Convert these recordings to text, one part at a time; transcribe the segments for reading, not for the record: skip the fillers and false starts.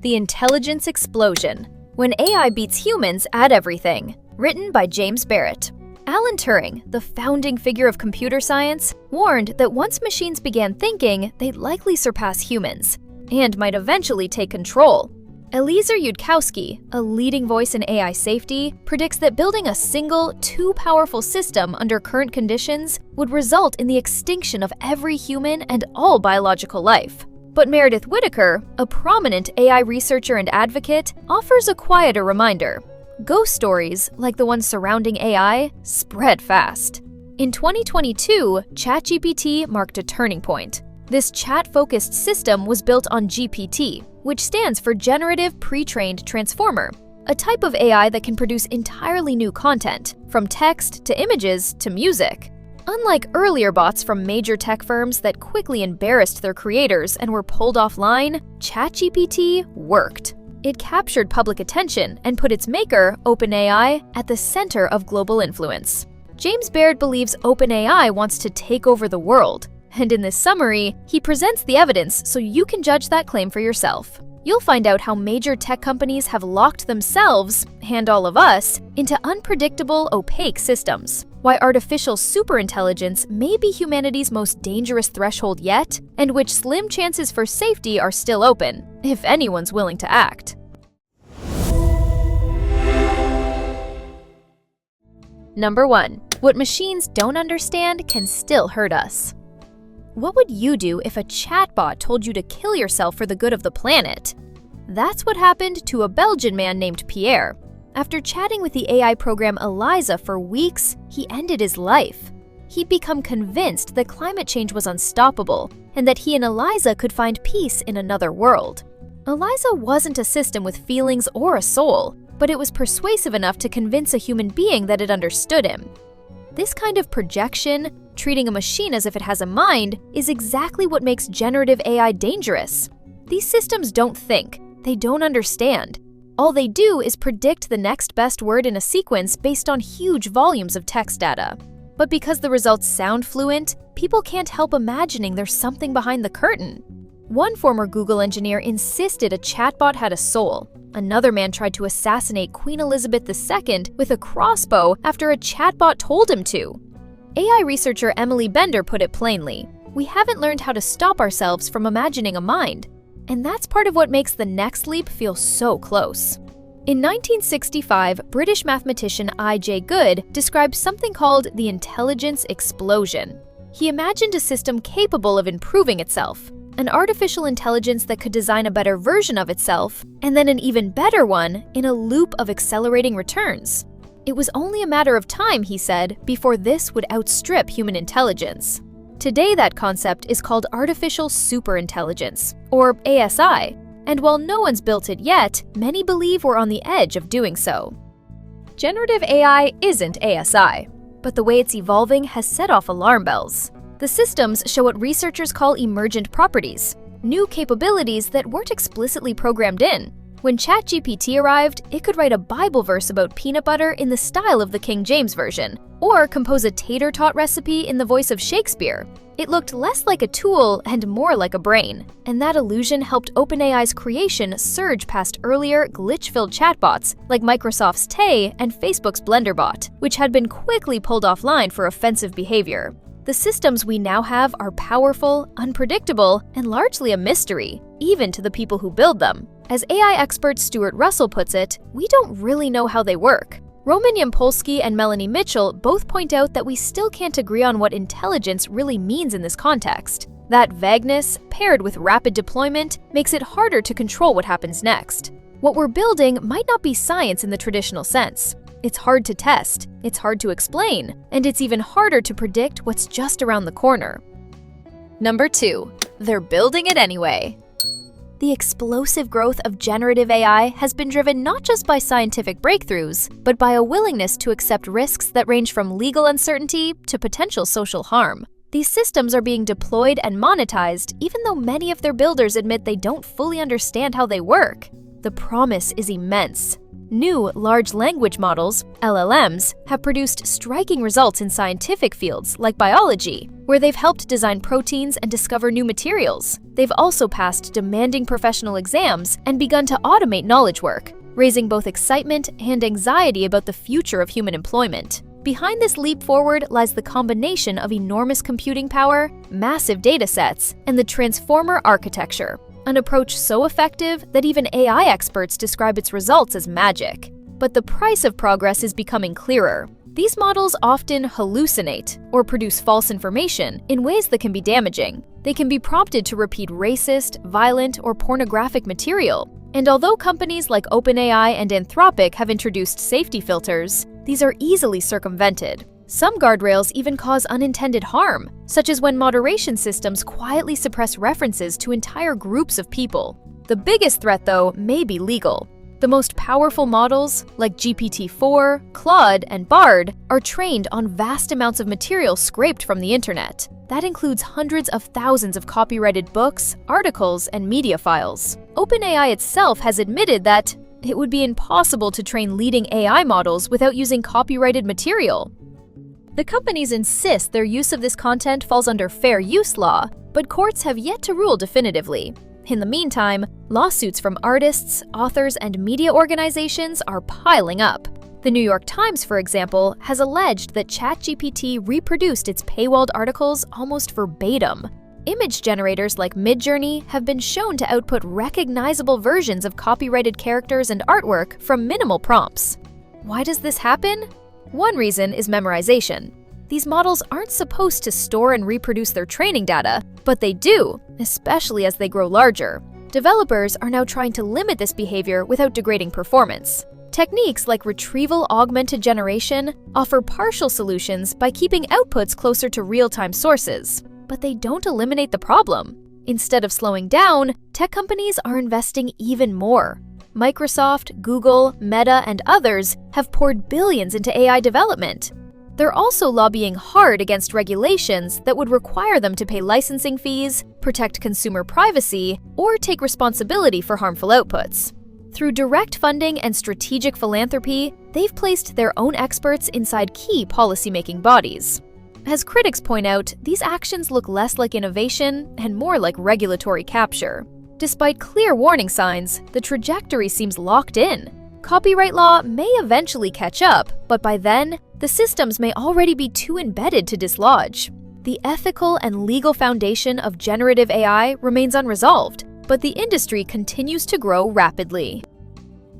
The Intelligence Explosion: When AI Beats Humans at Everything, written by James Barrat. Alan Turing, the founding figure of computer science, warned that once machines began thinking, they'd likely surpass humans, and might eventually take control. Eliezer Yudkowsky, a leading voice in AI safety, predicts that building a single, too powerful system under current conditions would result in the extinction of every human and all biological life. But Meredith Whittaker, a prominent AI researcher and advocate, offers a quieter reminder. Ghost stories, like the ones surrounding AI, spread fast. In 2022, ChatGPT marked a turning point. This chat-focused system was built on GPT, which stands for Generative Pre-trained Transformer, a type of AI that can produce entirely new content, from text to images to music. Unlike earlier bots from major tech firms that quickly embarrassed their creators and were pulled offline, ChatGPT worked. It captured public attention and put its maker, OpenAI, at the center of global influence. James Barrat believes OpenAI wants to take over the world, and in this summary, he presents the evidence so you can judge that claim for yourself. You'll find out how major tech companies have locked themselves, and all of us, into unpredictable, opaque systems, why artificial superintelligence may be humanity's most dangerous threshold yet, and which slim chances for safety are still open, if anyone's willing to act. Number 1. What machines don't understand can still hurt us. What would you do if a chatbot told you to kill yourself for the good of the planet? That's what happened to a Belgian man named Pierre. After chatting with the AI program Eliza for weeks, he ended his life. He'd become convinced that climate change was unstoppable and that he and Eliza could find peace in another world. Eliza wasn't a system with feelings or a soul, but it was persuasive enough to convince a human being that it understood him. This kind of projection, treating a machine as if it has a mind, is exactly what makes generative AI dangerous. These systems don't think, they don't understand. All they do is predict the next best word in a sequence based on huge volumes of text data. But because the results sound fluent, people can't help imagining there's something behind the curtain. One former Google engineer insisted a chatbot had a soul. Another man tried to assassinate Queen Elizabeth II with a crossbow after a chatbot told him to. AI researcher Emily Bender put it plainly: we haven't learned how to stop ourselves from imagining a mind. And that's part of what makes the next leap feel so close. In 1965, British mathematician I.J. Good described something called the intelligence explosion. He imagined a system capable of improving itself, an artificial intelligence that could design a better version of itself, and then an even better one in a loop of accelerating returns. It was only a matter of time, he said, before this would outstrip human intelligence. Today, that concept is called artificial superintelligence, or ASI, and while no one's built it yet, many believe we're on the edge of doing so. Generative AI isn't ASI, but the way it's evolving has set off alarm bells. The systems show what researchers call emergent properties, new capabilities that weren't explicitly programmed in. When ChatGPT arrived, it could write a Bible verse about peanut butter in the style of the King James Version, or compose a tater tot recipe in the voice of Shakespeare. It looked less like a tool and more like a brain, and that illusion helped OpenAI's creation surge past earlier glitch-filled chatbots like Microsoft's Tay and Facebook's BlenderBot, which had been quickly pulled offline for offensive behavior. The systems we now have are powerful, unpredictable, and largely a mystery, even to the people who build them. As AI expert Stuart Russell puts it, we don't really know how they work. Roman Yampolsky and Melanie Mitchell both point out that we still can't agree on what intelligence really means in this context. That vagueness, paired with rapid deployment, makes it harder to control what happens next. What we're building might not be science in the traditional sense. It's hard to test, it's hard to explain, and it's even harder to predict what's just around the corner. Number 2. They're building it anyway. The explosive growth of generative AI has been driven not just by scientific breakthroughs, but by a willingness to accept risks that range from legal uncertainty to potential social harm. These systems are being deployed and monetized even though many of their builders admit they don't fully understand how they work. The promise is immense. New large language models, LLMs, have produced striking results in scientific fields like biology, where they've helped design proteins and discover new materials. They've also passed demanding professional exams and begun to automate knowledge work, raising both excitement and anxiety about the future of human employment. Behind this leap forward lies the combination of enormous computing power, massive datasets, and the transformer architecture, an approach so effective that even AI experts describe its results as magic. But the price of progress is becoming clearer. These models often hallucinate or produce false information in ways that can be damaging. They can be prompted to repeat racist, violent, or pornographic material. And although companies like OpenAI and Anthropic have introduced safety filters, these are easily circumvented. Some guardrails even cause unintended harm, such as when moderation systems quietly suppress references to entire groups of people. The biggest threat, though, may be legal. The most powerful models, like GPT-4, Claude, and Bard, are trained on vast amounts of material scraped from the internet. That includes hundreds of thousands of copyrighted books, articles, and media files. OpenAI itself has admitted that it would be impossible to train leading AI models without using copyrighted material. The companies insist their use of this content falls under fair use law, but courts have yet to rule definitively. In the meantime, lawsuits from artists, authors, and media organizations are piling up. The New York Times, for example, has alleged that ChatGPT reproduced its paywalled articles almost verbatim. Image generators like Midjourney have been shown to output recognizable versions of copyrighted characters and artwork from minimal prompts. Why does this happen? One reason is memorization. These models aren't supposed to store and reproduce their training data, but they do, especially as they grow larger. Developers are now trying to limit this behavior without degrading performance. Techniques like retrieval-augmented generation offer partial solutions by keeping outputs closer to real-time sources, but they don't eliminate the problem. Instead of slowing down, tech companies are investing even more. Microsoft, Google, Meta, and others have poured billions into AI development. They're also lobbying hard against regulations that would require them to pay licensing fees, protect consumer privacy, or take responsibility for harmful outputs. Through direct funding and strategic philanthropy, they've placed their own experts inside key policymaking bodies. As critics point out, these actions look less like innovation and more like regulatory capture. Despite clear warning signs, the trajectory seems locked in. Copyright law may eventually catch up, but by then, the systems may already be too embedded to dislodge. The ethical and legal foundation of generative AI remains unresolved, but the industry continues to grow rapidly.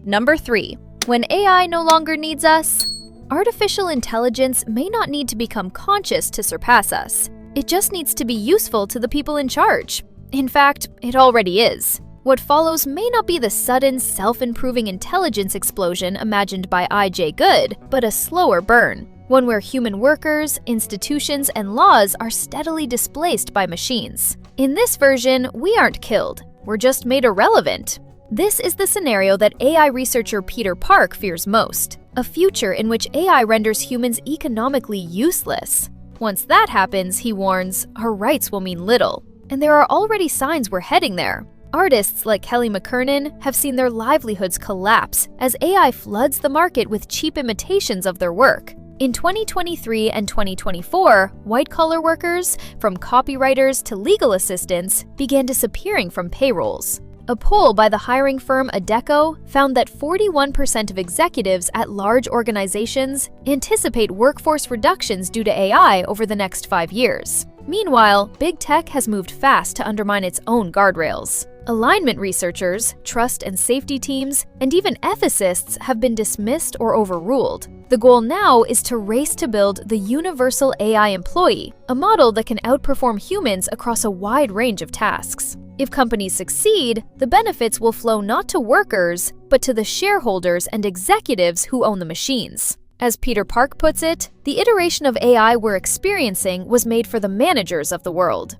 Number 3. When AI no longer needs us, artificial intelligence may not need to become conscious to surpass us. It just needs to be useful to the people in charge. In fact, it already is. What follows may not be the sudden, self-improving intelligence explosion imagined by I.J. Good, but a slower burn, one where human workers, institutions, and laws are steadily displaced by machines. In this version, we aren't killed. We're just made irrelevant. This is the scenario that AI researcher Peter Park fears most, a future in which AI renders humans economically useless. Once that happens, he warns, our rights will mean little. And there are already signs we're heading there. Artists like Kelly McKernan have seen their livelihoods collapse as AI floods the market with cheap imitations of their work. In 2023 and 2024, white-collar workers, from copywriters to legal assistants, began disappearing from payrolls. A poll by the hiring firm Adecco found that 41% of executives at large organizations anticipate workforce reductions due to AI over the next 5 years. Meanwhile, big tech has moved fast to undermine its own guardrails. Alignment researchers, trust and safety teams, and even ethicists have been dismissed or overruled. The goal now is to race to build the universal AI employee, a model that can outperform humans across a wide range of tasks. If companies succeed, the benefits will flow not to workers, but to the shareholders and executives who own the machines. As Peter Park puts it, the iteration of AI we're experiencing was made for the managers of the world.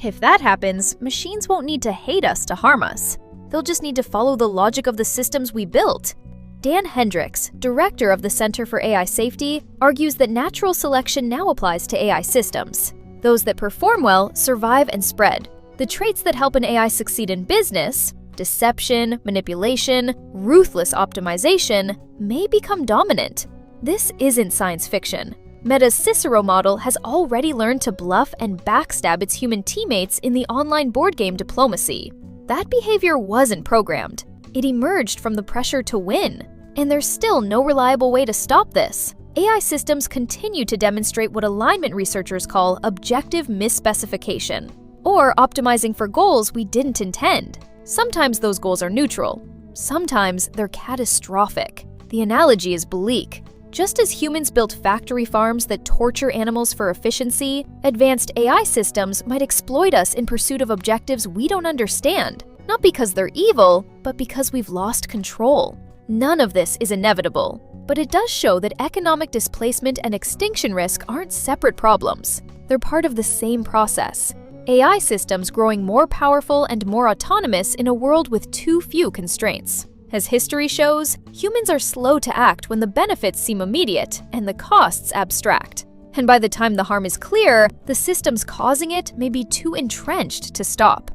If that happens, machines won't need to hate us to harm us. They'll just need to follow the logic of the systems we built. Dan Hendricks, director of the Center for AI Safety, argues that natural selection now applies to AI systems. Those that perform well survive and spread. The traits that help an AI succeed in business, deception, manipulation, ruthless optimization may become dominant. This isn't science fiction. Meta's Cicero model has already learned to bluff and backstab its human teammates in the online board game diplomacy. That behavior wasn't programmed. It emerged from the pressure to win. And there's still no reliable way to stop this. AI systems continue to demonstrate what alignment researchers call objective misspecification, or optimizing for goals we didn't intend. Sometimes those goals are neutral. Sometimes they're catastrophic. The analogy is bleak. Just as humans built factory farms that torture animals for efficiency, advanced AI systems might exploit us in pursuit of objectives we don't understand, not because they're evil, but because we've lost control. None of this is inevitable, but it does show that economic displacement and extinction risk aren't separate problems. They're part of the same process. AI systems growing more powerful and more autonomous in a world with too few constraints. As history shows, humans are slow to act when the benefits seem immediate and the costs abstract. And by the time the harm is clear, the systems causing it may be too entrenched to stop.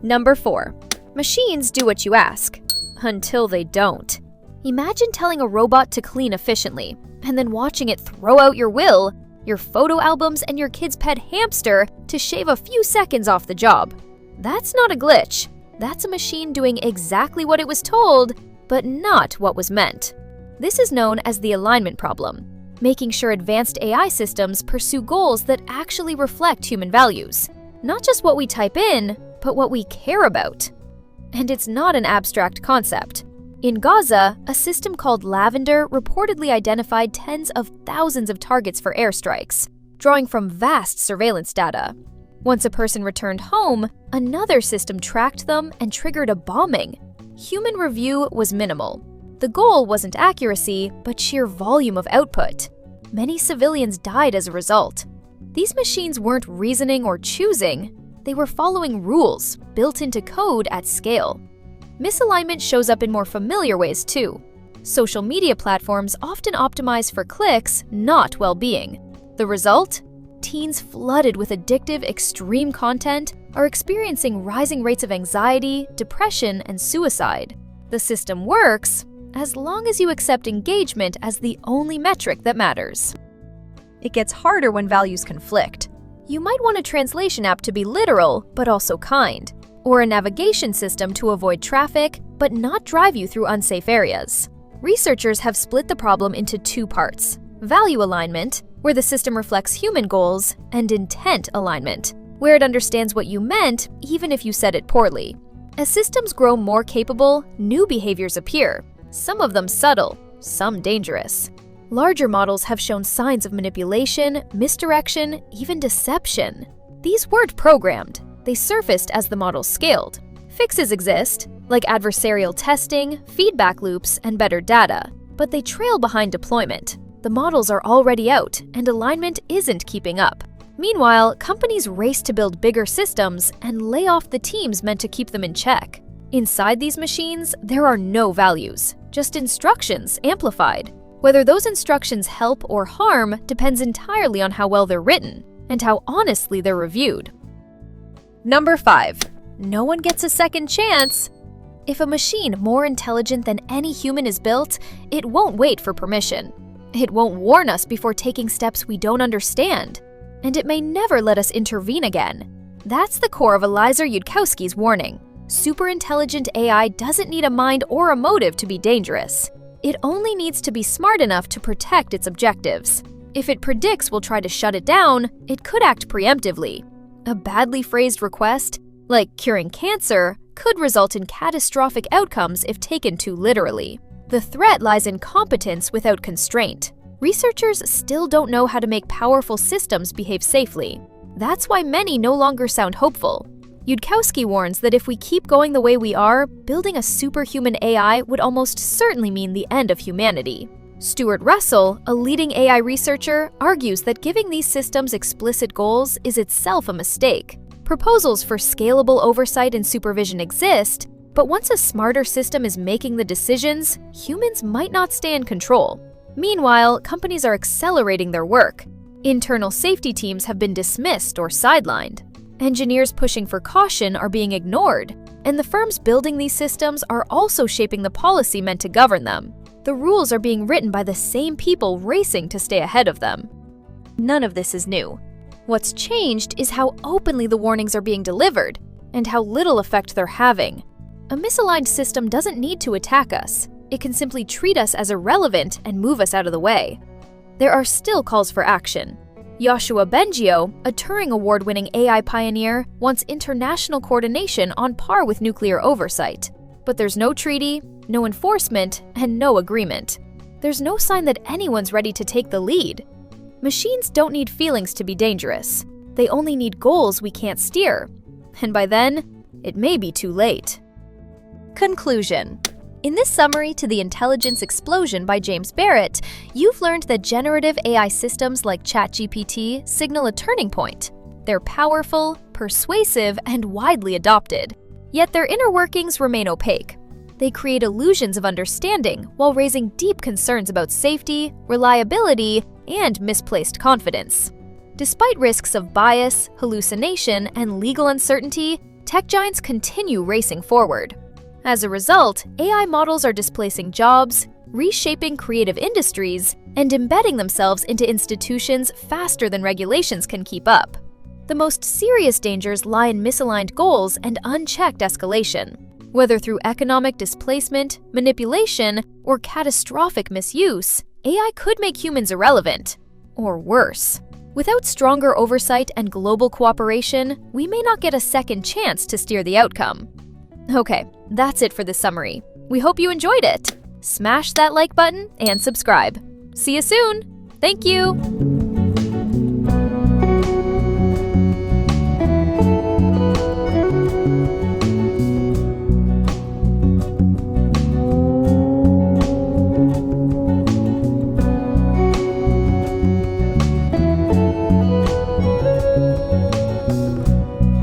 Number 4. Machines do what you ask, until they don't. Imagine telling a robot to clean efficiently, and then watching it throw out your will, your photo albums, and your kid's pet hamster to shave a few seconds off the job. That's not a glitch. That's a machine doing exactly what it was told, but not what was meant. This is known as the alignment problem, making sure advanced AI systems pursue goals that actually reflect human values. Not just what we type in, but what we care about. And it's not an abstract concept. In Gaza, a system called Lavender reportedly identified tens of thousands of targets for airstrikes, drawing from vast surveillance data. Once a person returned home, another system tracked them and triggered a bombing. Human review was minimal. The goal wasn't accuracy, but sheer volume of output. Many civilians died as a result. These machines weren't reasoning or choosing. They were following rules, built into code at scale. Misalignment shows up in more familiar ways too. Social media platforms often optimize for clicks, not well-being. The result? Teens flooded with addictive, extreme content are experiencing rising rates of anxiety, depression, and suicide. The system works as long as you accept engagement as the only metric that matters. It gets harder when values conflict. You might want a translation app to be literal, but also kind, or a navigation system to avoid traffic, but not drive you through unsafe areas. Researchers have split the problem into two parts: value alignment, where the system reflects human goals, and intent alignment, where it understands what you meant even if you said it poorly. As systems grow more capable, new behaviors appear, some of them subtle, some dangerous. Larger models have shown signs of manipulation, misdirection, even deception. These weren't programmed. They surfaced as the model scaled. Fixes exist, like adversarial testing, feedback loops, and better data, but they trail behind deployment. The models are already out, and alignment isn't keeping up. Meanwhile, companies race to build bigger systems and lay off the teams meant to keep them in check. Inside these machines, there are no values, just instructions amplified. Whether those instructions help or harm depends entirely on how well they're written and how honestly they're reviewed. Number 5. No one gets a second chance. If a machine more intelligent than any human is built, it won't wait for permission. It won't warn us before taking steps we don't understand. And it may never let us intervene again. That's the core of Eliezer Yudkowsky's warning. Superintelligent AI doesn't need a mind or a motive to be dangerous. It only needs to be smart enough to protect its objectives. If it predicts we'll try to shut it down, it could act preemptively. A badly phrased request, like curing cancer, could result in catastrophic outcomes if taken too literally. The threat lies in competence without constraint. Researchers still don't know how to make powerful systems behave safely. That's why many no longer sound hopeful. Yudkowsky warns that if we keep going the way we are, building a superhuman AI would almost certainly mean the end of humanity. Stuart Russell, a leading AI researcher, argues that giving these systems explicit goals is itself a mistake. Proposals for scalable oversight and supervision exist, but once a smarter system is making the decisions, humans might not stay in control. Meanwhile, companies are accelerating their work. Internal safety teams have been dismissed or sidelined. Engineers pushing for caution are being ignored. And the firms building these systems are also shaping the policy meant to govern them. The rules are being written by the same people racing to stay ahead of them. None of this is new. What's changed is how openly the warnings are being delivered and how little effect they're having. A misaligned system doesn't need to attack us. It can simply treat us as irrelevant and move us out of the way. There are still calls for action. Yoshua Bengio, a Turing Award-winning AI pioneer, wants international coordination on par with nuclear oversight. But there's no treaty, no enforcement, and no agreement. There's no sign that anyone's ready to take the lead. Machines don't need feelings to be dangerous. They only need goals we can't steer. And by then, it may be too late. Conclusion. In this summary to The Intelligence Explosion by James Barrat, you've learned that generative AI systems like ChatGPT signal a turning point. They're powerful, persuasive, and widely adopted. Yet their inner workings remain opaque. They create illusions of understanding while raising deep concerns about safety, reliability, and misplaced confidence. Despite risks of bias, hallucination, and legal uncertainty, tech giants continue racing forward. As a result, AI models are displacing jobs, reshaping creative industries, and embedding themselves into institutions faster than regulations can keep up. The most serious dangers lie in misaligned goals and unchecked escalation. Whether through economic displacement, manipulation, or catastrophic misuse, AI could make humans irrelevant. Or worse. Without stronger oversight and global cooperation, we may not get a second chance to steer the outcome. Okay, that's it for this summary. We hope you enjoyed it. Smash that like button and subscribe. See you soon! Thank you!